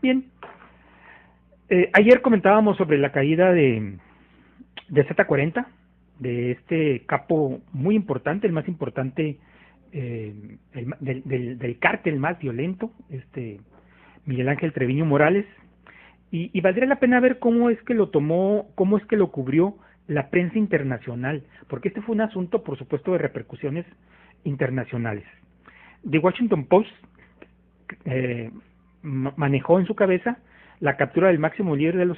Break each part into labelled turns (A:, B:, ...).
A: Bien, ayer comentábamos sobre la caída de Z40, de este capo muy importante, el más importante del cártel más violento, Miguel Ángel Treviño Morales, y valdría la pena ver cómo es que lo tomó, cómo es que lo cubrió la prensa internacional, porque este fue un asunto, por supuesto, de repercusiones internacionales. The Washington Post manejó en su cabeza la captura del máximo líder de los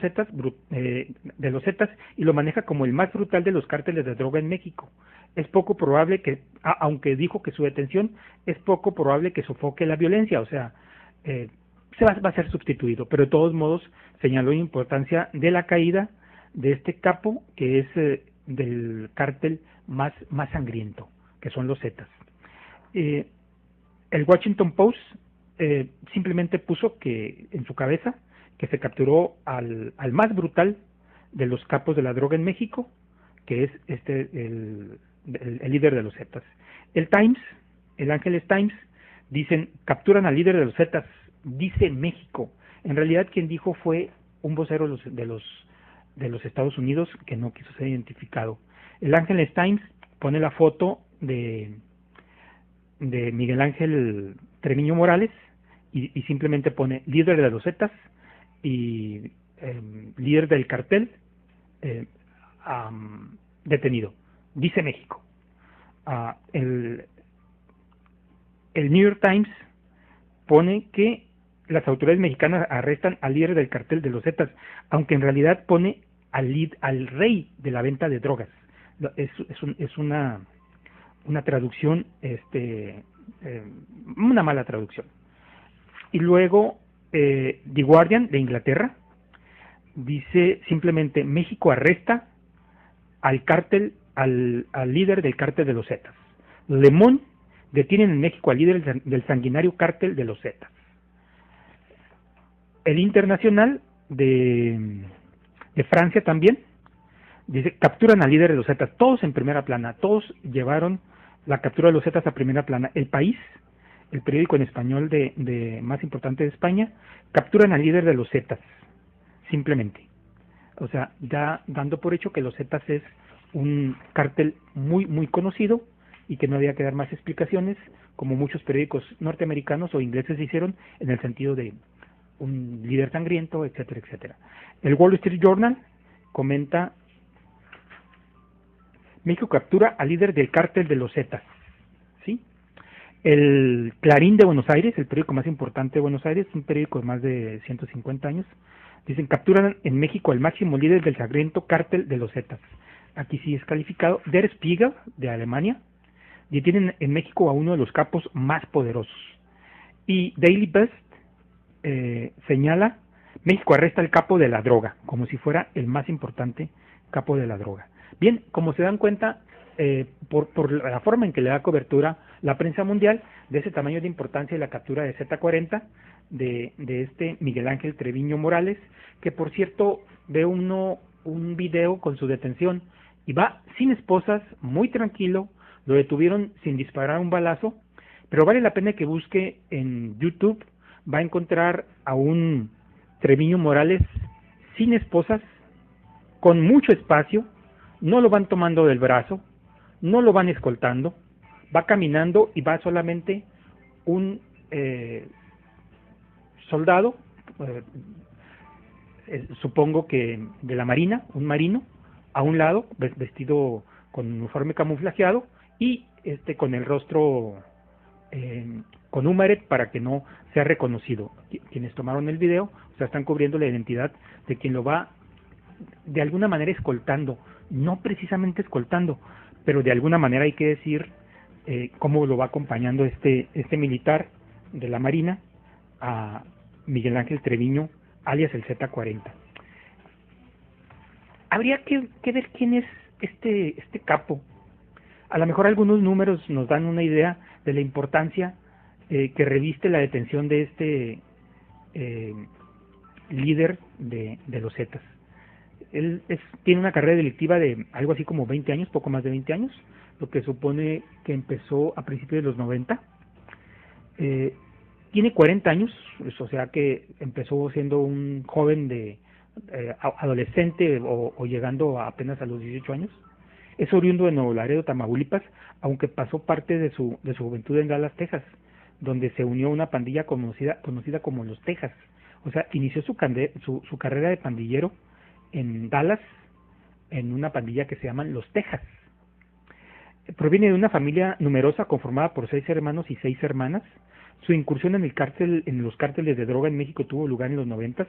A: Zetas y lo maneja como el más brutal de los cárteles de droga en México. Es poco probable que, aunque dijo que su detención es poco probable que sofoque la violencia, o sea, va a ser sustituido, pero de todos modos señaló la importancia de la caída de este capo que es del cártel más sangriento, que son los Zetas. El Washington Post simplemente puso que en su cabeza que se capturó al más brutal de los capos de la droga en México, que es el líder de los Zetas. El Times, el Angeles Times, dicen, capturan al líder de los Zetas, dice México. En realidad quien dijo fue un vocero de los Estados Unidos que no quiso ser identificado. El Angeles Times pone la foto de Miguel Ángel Treviño Morales y simplemente pone líder de los Zetas y líder del cartel detenido, dice México. El New York Times pone que las autoridades mexicanas arrestan al líder del cartel de los Zetas, aunque en realidad pone al rey de la venta de drogas. Es una traducción, una mala traducción. Y luego The Guardian de Inglaterra dice simplemente México arresta al líder del cártel de los Zetas. Le Monde detienen en México al líder del sanguinario cártel de los Zetas. El Internacional de Francia también dice capturan al líder de los Zetas, todos en primera plana, todos llevaron la captura de los Zetas a primera plana. El País, el periódico en español más importante de España, capturan al líder de los Zetas, simplemente. O sea, ya dando por hecho que los Zetas es un cártel muy conocido y que no había que dar más explicaciones, como muchos periódicos norteamericanos o ingleses hicieron, en el sentido de un líder sangriento, etcétera, etcétera. El Wall Street Journal comenta México captura al líder del cártel de los Zetas, ¿sí? El Clarín de Buenos Aires, el periódico más importante de Buenos Aires, un periódico de más de 150 años, dicen capturan en México al máximo líder del sangriento cártel de los Zetas. Aquí sí es calificado. Der Spiegel, de Alemania, detienen en México a uno de los capos más poderosos. Y Daily Beast señala, México arresta al capo de la droga, como si fuera el más importante capo de la droga. Bien, como se dan cuenta, por la forma en que le da cobertura la prensa mundial, de ese tamaño de importancia y la captura de Z40, de este Miguel Ángel Treviño Morales, que por cierto ve un video con su detención y va sin esposas, muy tranquilo, lo detuvieron sin disparar un balazo, pero vale la pena que busque en YouTube, va a encontrar a un Treviño Morales sin esposas, con mucho espacio, no lo van tomando del brazo, no lo van escoltando, va caminando y va solamente un soldado, supongo que de la Marina, un marino, a un lado, vestido con uniforme camuflajeado y con el rostro con un maret para que no sea reconocido. Quienes tomaron el video, o sea, están cubriendo la identidad de quien lo va de alguna manera escoltando, no precisamente escoltando, pero de alguna manera hay que decir cómo lo va acompañando este militar de la Marina a Miguel Ángel Treviño, alias el Z40. Habría que ver quién es este capo. A lo mejor algunos números nos dan una idea de la importancia que reviste la detención de este líder de los Zetas. Él tiene una carrera delictiva de algo así como 20 años, poco más de 20 años, lo que supone que empezó a principios de los 90. Tiene 40 años, o sea que empezó siendo un joven de adolescente o llegando apenas a los 18 años. Es oriundo de Nuevo Laredo, Tamaulipas, aunque pasó parte de su juventud en Dallas, Texas, donde se unió a una pandilla conocida como los Texas. O sea, inició su carrera de pandillero en Dallas, en una pandilla que se llaman los Texas. Proviene de una familia numerosa conformada por 6 hermanos y 6 hermanas. Su incursión en los cárteles de droga en México tuvo lugar en los 90,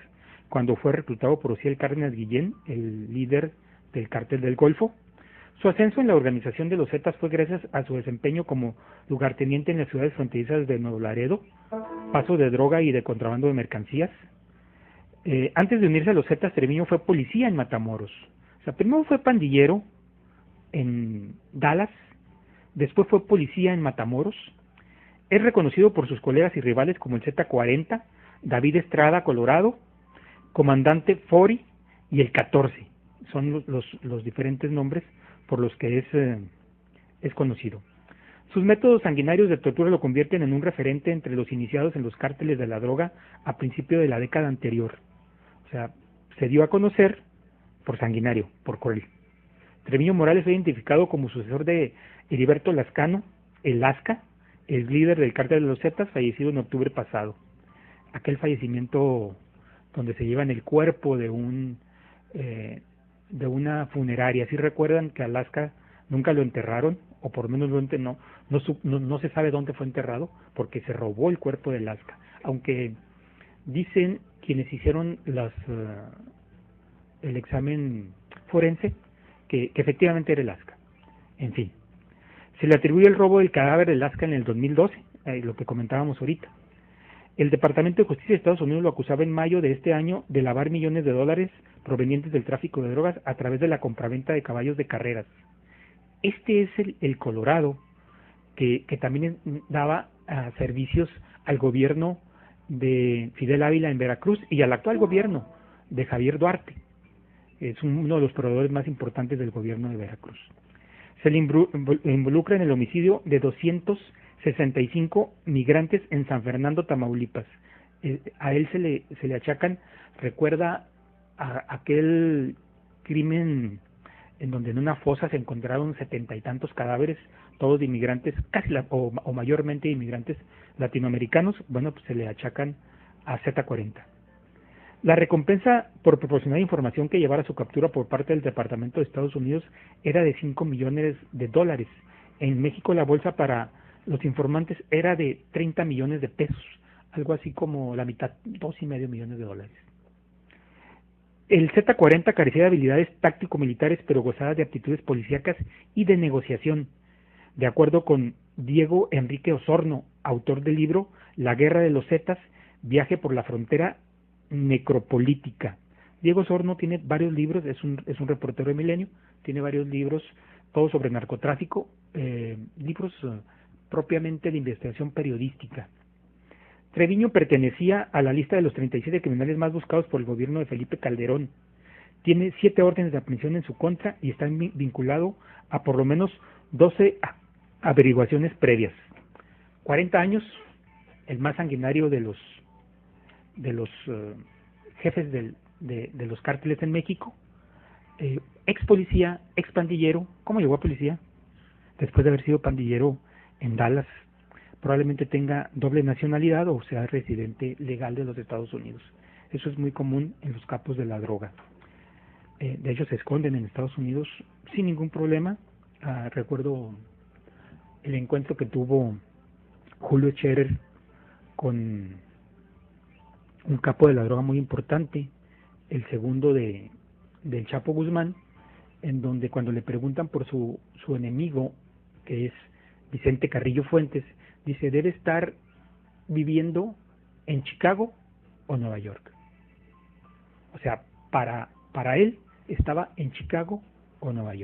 A: cuando fue reclutado por Ociel Cárdenas Guillén, el líder del cártel del Golfo. Su ascenso en la organización de los Zetas fue gracias a su desempeño como lugarteniente en las ciudades fronterizas de Nuevo Laredo, paso de droga y de contrabando de mercancías. Antes de unirse a los Zetas, Treviño fue policía en Matamoros. O sea, primero fue pandillero en Dallas, después fue policía en Matamoros. Es reconocido por sus colegas y rivales como el Z40, David Estrada, Colorado, Comandante Fori y el 14. Son los diferentes nombres por los que es conocido. Sus métodos sanguinarios de tortura lo convierten en un referente entre los iniciados en los cárteles de la droga a principio de la década anterior. O sea, se dio a conocer por sanguinario, por cruel. Treviño Morales fue identificado como sucesor de Heriberto Lascano, el Lasca, el líder del cártel de los Zetas, fallecido en octubre pasado. Aquel fallecimiento donde se llevan el cuerpo de una funeraria. ¿Sí recuerdan que a Lasca nunca lo enterraron? O por lo menos no se sabe dónde fue enterrado, porque se robó el cuerpo de Lasca. Aunque dicen quienes hicieron el examen forense que efectivamente era el Lasca. En fin, se le atribuye el robo del cadáver de Lasca en el 2012, lo que comentábamos ahorita. El Departamento de Justicia de Estados Unidos lo acusaba en mayo de este año de lavar millones de dólares provenientes del tráfico de drogas a través de la compraventa de caballos de carreras. Este es el Colorado que también daba servicios al gobierno de Fidel Ávila en Veracruz y al actual gobierno de Javier Duarte. Es uno de los proveedores más importantes del gobierno de Veracruz. Se le involucra en el homicidio de 265 migrantes en San Fernando, Tamaulipas. A él se le achacan, recuerda a aquel crimen en donde en una fosa se encontraron 70 y tantos cadáveres, todos de inmigrantes, o mayormente inmigrantes latinoamericanos. Bueno, pues se le achacan a Z40. La recompensa por proporcionar información que llevara a su captura por parte del Departamento de Estados Unidos era de $5 millones. En México la bolsa para los informantes era de 30 millones de pesos, algo así como la mitad, $2.5 millones. El Z40 carecía de habilidades táctico-militares, pero gozaba de aptitudes policíacas y de negociación. De acuerdo con Diego Enrique Osorno, autor del libro La Guerra de los Zetas, Viaje por la Frontera Necropolítica. Diego Osorno tiene varios libros, es un reportero de Milenio, tiene varios libros, todos sobre narcotráfico, libros propiamente de investigación periodística. Treviño pertenecía a la lista de los 37 criminales más buscados por el gobierno de Felipe Calderón. Tiene 7 órdenes de aprehensión en su contra y está vinculado a por lo menos 12 averiguaciones previas. 40 años, el más sanguinario de los jefes de los cárteles en México, ex policía, ex pandillero. ¿Cómo llegó a policía? Después de haber sido pandillero en Dallas. Probablemente tenga doble nacionalidad o sea residente legal de los Estados Unidos. Eso es muy común en los capos de la droga. De hecho, se esconden en Estados Unidos sin ningún problema. Recuerdo el encuentro que tuvo Julio Scherer con un capo de la droga muy importante, el segundo del Chapo Guzmán, en donde cuando le preguntan por su enemigo, que es Vicente Carrillo Fuentes, dice, debe estar viviendo en Chicago o Nueva York. O sea, para él estaba en Chicago o Nueva York.